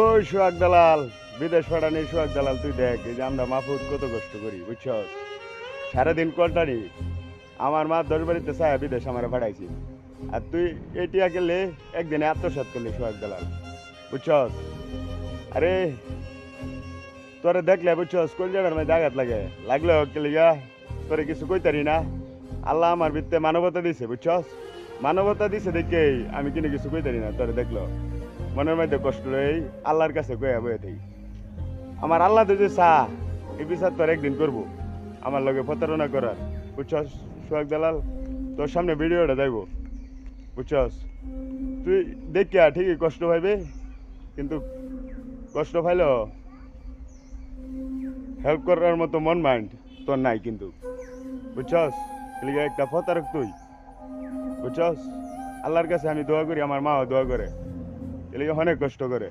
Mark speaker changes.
Speaker 1: ওই সোহাগ দালাল, বিদেশ পাঠানি সোহাগ দালাল, তুই দেখ এই যে আমরা মাহফুজ কত কষ্ট করি বুঝছস। সারাদিন কলটানি আমার মা 10 বাড়িতে চায় বিদেশ আমার পাঠাইছি, আর তুই এটিয়া গেলে একদিনে আত্মসাৎ করলি সোহাগ দালাল বুঝছস। আরে তোরে দেখলে বুঝছস কলজাটার মধ্যে আঘাত লাগে, লাগলেও কেলিগা তোরে কিছু কইতারি না। আল্লাহ আমার ভিত্তে মানবতা দিছে বুঝছস, মানবতা দিছে দেখেই আমি কিন্তু কিছু কইতারি না। তোরে দেখলো মনের মধ্যে কষ্ট রই, আল্লাহর কাছে কইয়া বয়ে থাকি। আমার আল্লাহ যদি চা এই বিচার তোর একদিন করবো আমার লগে প্রতারণা করার বুঝছস। সোহাগ দালাল তোর সামনে ভিডিওটা যাইব বুঝছস, তুই দেখিয়া ঠিকই কষ্ট পাইবে, কিন্তু কষ্ট পাইলেও হেল্প করার মতো মন মাইন্ড তোর নাই কিন্তু বুঝছস। এলিগে একটা প্রতারক তুই বুঝছস। আল্লাহর কাছে আমি দোয়া করি, আমার মাও দোয়া করে, এলিগে অনেক কষ্ট করে।